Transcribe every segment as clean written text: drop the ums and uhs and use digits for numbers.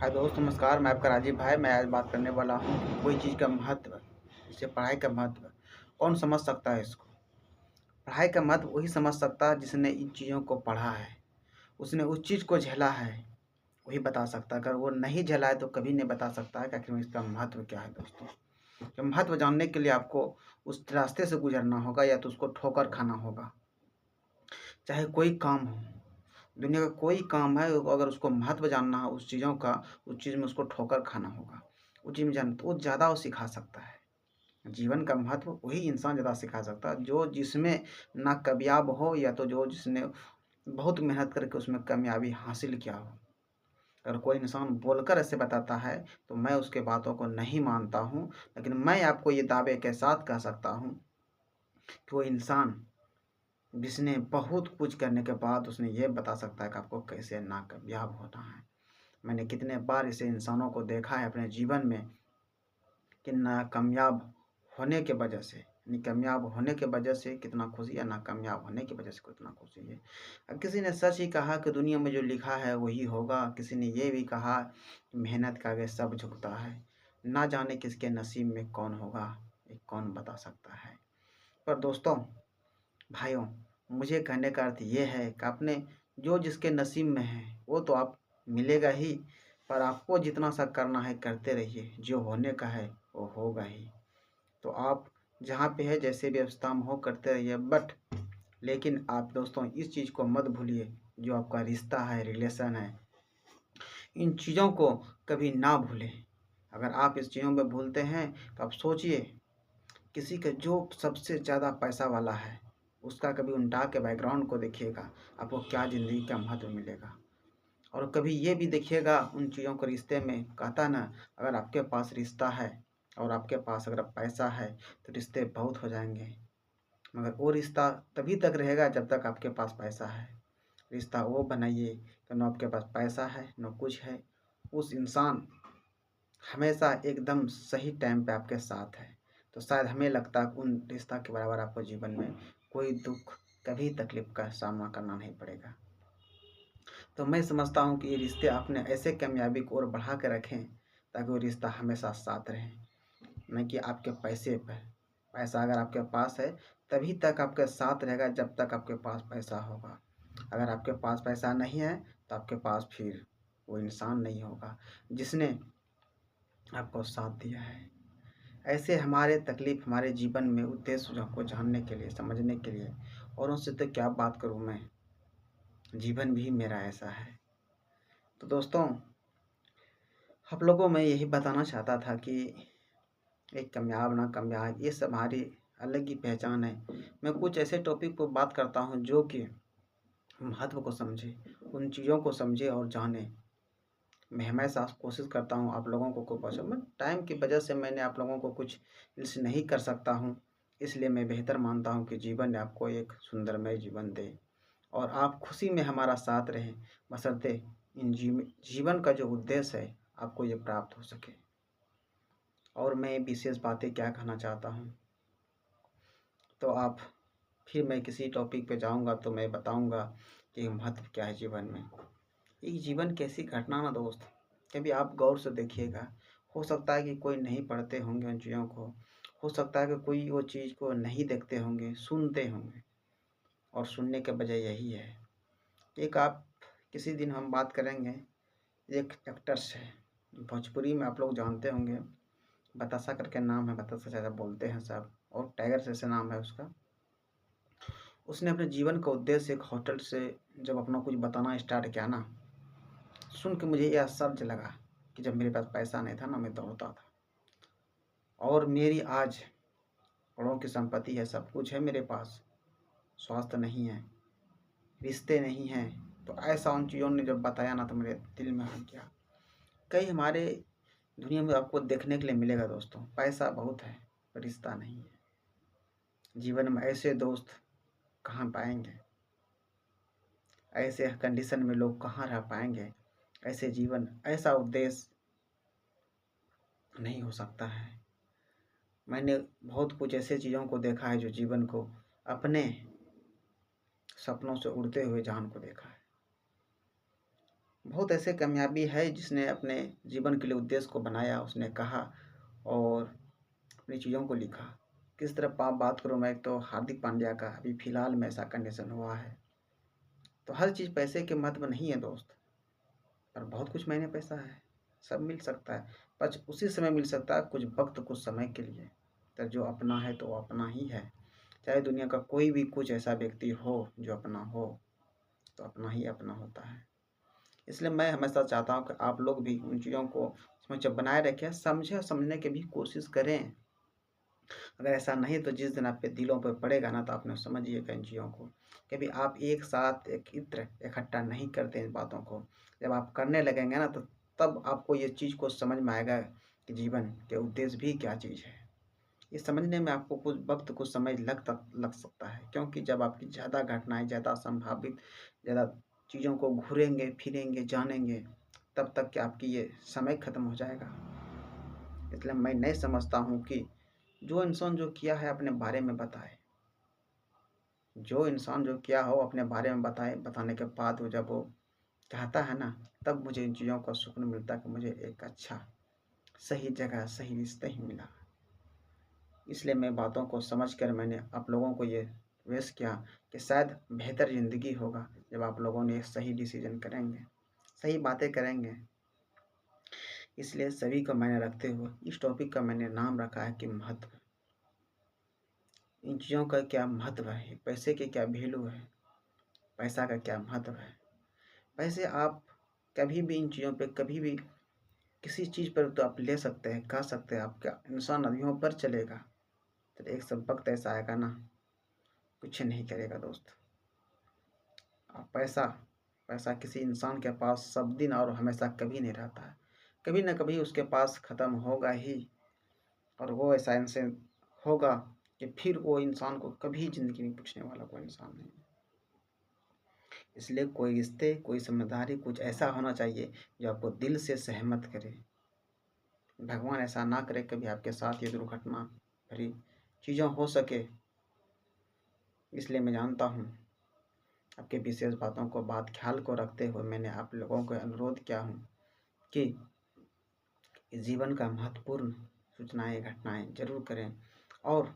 हाय दोस्त, नमस्कार। मैं आपका राजीव भाई। मैं आज बात करने वाला हूँ कि कोई चीज़ का महत्व, जैसे पढ़ाई का महत्व, कौन समझ सकता है इसको। पढ़ाई का महत्व वही समझ सकता है जिसने इन चीज़ों को पढ़ा है, उसने उस चीज़ को झेला है, वही बता सकता है। अगर वो नहीं झेला है तो कभी नहीं बता सकता है कि आखिर में इसका महत्व क्या है दोस्तों। तो महत्व जानने के लिए आपको उस रास्ते से गुजरना होगा या तो उसको ठोकर खाना होगा। चाहे कोई काम हो, दुनिया का कोई काम है, अगर उसको महत्व जानना है उस चीज़ों का, उस चीज़ में उसको ठोकर खाना होगा। उस चीज़ में जान तो वो ज़्यादा वो सिखा सकता है। जीवन का महत्व वही इंसान ज़्यादा सिखा सकता है जो जिसमें ना कामयाब हो या तो जो जिसने बहुत मेहनत करके उसमें कामयाबी हासिल किया हो। अगर कोई इंसान बोलकर ऐसे बताता है तो मैं उसके बातों को नहीं मानता हूँ, लेकिन मैं आपको ये दावे के साथ कह सकता हूँ कि वो इंसान जिसने बहुत कुछ करने के बाद उसने ये बता सकता है कि आपको कैसे नाकामयाब होना है। मैंने कितने बार ऐसे इंसानों को देखा है अपने जीवन में कि नाकामयाब होने के वजह से, कामयाब होने के वजह से कितना खुशी है, नाकामयाब होने की वजह से कितना खुशी है। अब किसी ने सच ही कहा कि दुनिया में जो लिखा है वही होगा, किसी ने ये भी कहा मेहनत का आगे सब झुकता है। ना जाने किसके नसीब में कौन होगा, ये कौन बता सकता है। पर दोस्तों, भाइयों, मुझे कहने का अर्थ ये है कि आपने जो जिसके नसीब में है वो तो आप मिलेगा ही, पर आपको जितना सा करना है करते रहिए। जो होने का है वो होगा ही। तो आप जहाँ पे है जैसे भी अवस्था में हो करते रहिए, बट लेकिन आप दोस्तों इस चीज़ को मत भूलिए, जो आपका रिश्ता है, रिलेशन है, इन चीज़ों को कभी ना भूलें। अगर आप इस चीज़ों में भूलते हैं तो आप सोचिए, किसी का जो सबसे ज़्यादा पैसा वाला है उसका कभी उल्टा के बैकग्राउंड को देखिएगा, आपको क्या ज़िंदगी का महत्व मिलेगा। और कभी ये भी देखिएगा उन चीज़ों को, रिश्ते में कहता ना, अगर आपके पास रिश्ता है और आपके पास अगर पैसा है तो रिश्ते बहुत हो जाएंगे, मगर वो रिश्ता तभी तक रहेगा जब तक आपके पास पैसा है। रिश्ता वो बनाइए तो न आपके पास पैसा है न कुछ है, उस इंसान हमेशा एकदम सही टाइम पे आपके साथ है, तो शायद हमें लगता है उन रिश्ता के बराबर आपको जीवन में कोई दुख, कभी तकलीफ का सामना करना नहीं पड़ेगा। तो मैं समझता हूँ कि ये रिश्ते आपने ऐसे कामयाबी को और बढ़ा के रखें ताकि वो रिश्ता हमेशा साथ रहे, न कि आपके पैसे पर। पैसा अगर आपके पास है तभी तक आपके साथ रहेगा जब तक आपके पास पैसा होगा। अगर आपके पास पैसा नहीं है तो आपके पास फिर वो इंसान नहीं होगा जिसने आपको साथ दिया है। ऐसे हमारे तकलीफ़ हमारे जीवन में उद्देश्य को जानने के लिए, समझने के लिए, और उनसे तो क्या बात करूँ मैं, जीवन भी मेरा ऐसा है। तो दोस्तों, आप लोगों में यही बताना चाहता था कि एक कामयाब ना कामयाब ये सब हमारी अलग ही पहचान है। मैं कुछ ऐसे टॉपिक पर बात करता हूँ जो कि महत्व को समझे, उन चीज़ों को समझे और जाने। मैं हमेशा कोशिश करता हूँ आप लोगों को पहुँचा, मैं टाइम की वजह से मैंने आप लोगों को कुछ इस नहीं कर सकता हूँ, इसलिए मैं बेहतर मानता हूँ कि जीवन आपको एक सुंदरमय जीवन दे और आप खुशी में हमारा साथ रहें, बशर्ते इन जीवन का जो उद्देश्य है आपको ये प्राप्त हो सके। और मैं विशेष बातें क्या कहना चाहता हूँ, तो आप फिर मैं किसी टॉपिक पे जाऊँगा तो मैं बताऊँगा कि महत्व क्या है जीवन में। एक जीवन कैसी घटना ना दोस्त, कभी आप गौर से देखिएगा। हो सकता है कि कोई नहीं पढ़ते होंगे उन चीज़ों को, हो सकता है कि कोई वो चीज़ को नहीं देखते होंगे, सुनते होंगे, और सुनने के वजह यही है। एक आप किसी दिन हम बात करेंगे एक एक्टर से, भोजपुरी में आप लोग जानते होंगे, बतासा करके नाम है, बतासा ज़्यादा बोलते हैं सब, और टाइगर जैसे नाम है उसका। उसने अपने जीवन का उद्देश्य एक होटल से जब अपना कुछ बताना स्टार्ट किया ना, सुन के मुझे यह आश्चर्य लगा कि जब मेरे पास पैसा नहीं था ना, मैं दौड़ता था, और मेरी आज करोड़ों की संपत्ति है, सब कुछ है मेरे पास, स्वास्थ्य नहीं है, रिश्ते नहीं हैं। तो ऐसा उन चीज़ों ने जब बताया ना तो मेरे दिल में आ गया। कई हमारे दुनिया में आपको देखने के लिए मिलेगा दोस्तों, पैसा बहुत है पर रिश्ता नहीं है। जीवन में ऐसे दोस्त कहाँ पाएंगे, ऐसे कंडीशन में लोग कहाँ रह पाएंगे, ऐसे जीवन, ऐसा उद्देश्य नहीं हो सकता है। मैंने बहुत कुछ ऐसे चीज़ों को देखा है जो जीवन को अपने सपनों से उड़ते हुए जहान को देखा है। बहुत ऐसे कामयाबी है जिसने अपने जीवन के लिए उद्देश्य को बनाया, उसने कहा और अपनी चीज़ों को लिखा। किस तरह बात करूँ मैं, तो हार्दिक पांड्या का अभी फ़िलहाल में ऐसा कंडीशन हुआ है। तो हर चीज़ पैसे के महत्व नहीं है दोस्त, पर बहुत कुछ मायने पैसा है, सब मिल सकता है, पर उसी समय मिल सकता है, कुछ वक्त कुछ समय के लिए। तो जो अपना है तो वो अपना ही है, चाहे दुनिया का कोई भी कुछ ऐसा व्यक्ति हो जो अपना हो, तो अपना ही अपना होता है। इसलिए मैं हमेशा चाहता हूँ कि आप लोग भी उन चीज़ों को समझ बनाए रखें, समझे और समझने की भी कोशिश करें। अगर ऐसा नहीं तो जिस दिन आपके दिलों पर पड़ेगा ना, तो आपने समझिएगा इन चीज़ों को। कभी आप एक साथ एक इत्र इकट्ठा नहीं करते इन बातों को। जब आप करने लगेंगे ना, तो तब आपको ये चीज़ को समझ में आएगा कि जीवन के उद्देश्य भी क्या चीज़ है। ये समझने में आपको कुछ वक्त कुछ समय लग सकता है, क्योंकि जब आपकी ज़्यादा घटनाएं ज़्यादा संभावित ज़्यादा चीज़ों को घूरेंगे फिरेंगे जानेंगे, तब तक कि आपकी ये समय ख़त्म हो जाएगा। इसलिए मैं नहीं समझता हूँ कि जो इंसान जो किया है अपने बारे में बताए, जो इंसान जो किया हो अपने बारे में बताए, बताने के बाद वो जब वो कहता है ना, तब मुझे इन चीज़ों का सुकून मिलता है कि मुझे एक अच्छा सही जगह सही रिश्ता ही मिला। इसलिए मैं बातों को समझकर मैंने आप लोगों को ये विश किया कि शायद बेहतर ज़िंदगी होगा जब आप लोगों ने एक सही डिसीजन करेंगे, सही बातें करेंगे। इसलिए सभी को मैंने रखते हुए इस टॉपिक का मैंने नाम रखा है कि महत्व। इन चीज़ों का क्या महत्व है, पैसे के क्या वैल्यू है, पैसा का क्या महत्व है। पैसे आप कभी भी इन चीज़ों पे कभी भी किसी चीज़ पर तो आप ले सकते हैं, खा सकते हैं, आपका इंसान नदियों पर चलेगा, तो एक सब वक्त ऐसा आएगा ना, कुछ नहीं करेगा दोस्त। पैसा पैसा किसी इंसान के पास सब दिन और हमेशा कभी नहीं रहता है, कभी ना कभी उसके पास ख़त्म होगा ही। और वो ऐसा इंसान होगा कि फिर वो इंसान को कभी ज़िंदगी में पूछने वाला कोई इंसान नहीं है। इसलिए कोई रिश्ते कोई समझदारी कुछ ऐसा होना चाहिए जो आपको दिल से सहमत करे। भगवान ऐसा ना करे कभी आपके साथ ये दुर्घटना भरी चीज़ों हो सके। इसलिए मैं जानता हूँ आपके विशेष बातों को बात ख्याल को रखते हुए मैंने आप लोगों को अनुरोध किया हूँ कि जीवन का महत्वपूर्ण सूचनाएं घटनाएं जरूर करें और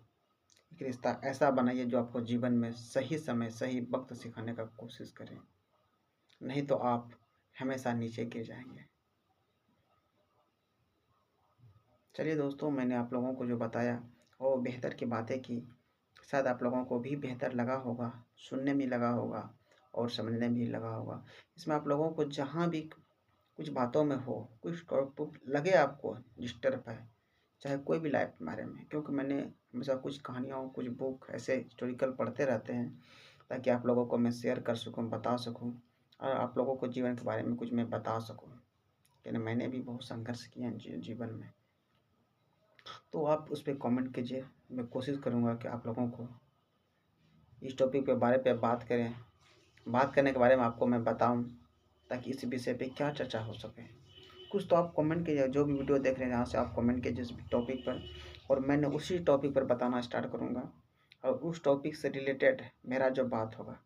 एक रिश्ता ऐसा बनाइए जो आपको जीवन में सही समय सही वक्त सिखाने का कोशिश करें, नहीं तो आप हमेशा नीचे गिर जाएंगे। चलिए दोस्तों, मैंने आप लोगों को जो बताया वो बेहतर की बातें की, शायद आप लोगों को भी बेहतर लगा होगा, सुनने में लगा होगा और समझने में भी लगा होगा। इसमें आप लोगों को जहाँ भी कुछ बातों में हो कुछ टॉपिक लगे आपको डिस्टर्ब है, चाहे कोई भी लाइफ के बारे में, क्योंकि मैंने हमेशा कुछ कहानियों कुछ बुक ऐसे हिस्टोरिकल पढ़ते रहते हैं ताकि आप लोगों को मैं शेयर कर सकूं, बता सकूं और आप लोगों को जीवन के बारे में कुछ मैं बता सकूं। यानी मैंने भी बहुत संघर्ष किया है जीवन में। तो आप उस पर कमेंट कीजिए, मैं कोशिश करूँगा कि आप लोगों को इस टॉपिक पे बारे पे बात करें, बात करने के बारे में आपको मैं बताऊं ताकि इस विषय पे क्या चर्चा हो सके। कुछ तो आप कमेंट कीजिए, जो भी वीडियो देख रहे हैं जहाँ से आप कमेंट कीजिए जिस भी टॉपिक पर, और मैंने उसी टॉपिक पर बताना स्टार्ट करूँगा और उस टॉपिक से रिलेटेड मेरा जो बात होगा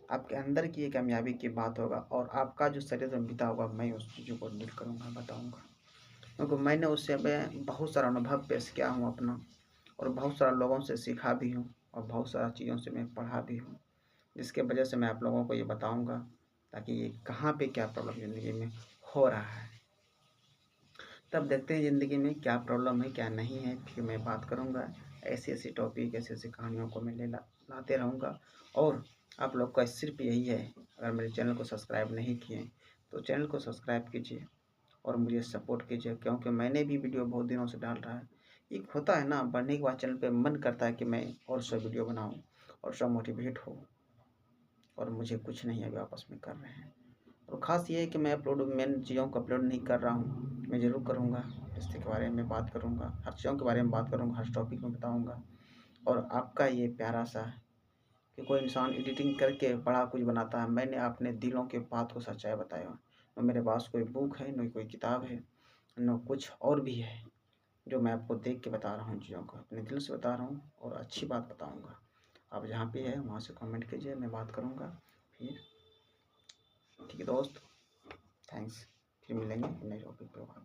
आपके अंदर की कामयाबी की बात होगा और आपका जो शरीर में बीता होगा मैं उस चीज़ों को डिलीट करूँगा, बताऊँगा, क्योंकि मैंने उससे मैं बहुत सारा अनुभव पेश किया हूँ अपना और बहुत सारा लोगों से सीखा भी हूँ और बहुत सारा चीज़ों से मैं पढ़ा भी हूँ, जिसके वजह से मैं आप लोगों को ये बताऊँगा ताकि ये कहाँ पे क्या प्रॉब्लम ज़िंदगी में हो रहा है। तब देखते हैं ज़िंदगी में क्या प्रॉब्लम है क्या नहीं है, फिर मैं बात करूँगा। ऐसी ऐसी टॉपिक ऐसी ऐसी कहानियों को मैं लाते रहूँगा। और आप लोग का सिर्फ यही है, अगर मेरे चैनल को सब्सक्राइब नहीं किए तो चैनल को सब्सक्राइब कीजिए और मुझे सपोर्ट कीजिए, क्योंकि मैंने भी वीडियो बहुत दिनों से डाल रहा है। एक होता है ना, बढ़ने के बाद चैनल पे मन करता है कि मैं और सब वीडियो बनाऊँ और सब मोटिवेट हो, और मुझे कुछ नहीं अभी आपस में कर रहे हैं। और ख़ास ये है कि मैं मेन चीज़ों को अपलोड नहीं कर रहा हूँ, मैं ज़रूर करूँगा। रिश्ते के बारे में बात करूँगा, हर चीज़ों के बारे में बात करूँगा, हर टॉपिक में बताऊँगा। और आपका ये प्यारा सा कि कोई इंसान एडिटिंग करके बड़ा कुछ बनाता है, मैंने अपने दिलों के बात को सच्चाई बताया। न मेरे पास कोई बुक है, न कोई किताब है, न कुछ और भी है, जो मैं आपको देख के बता रहा हूँ, चीज़ों को अपने दिल से बता रहा हूँ और अच्छी बात बताऊँगा। आप जहाँ पे है वहाँ से कमेंट कीजिए, मैं बात करूँगा फिर। ठीक है दोस्त, थैंक्स। फिर मिलेंगे नए टॉपिक पे।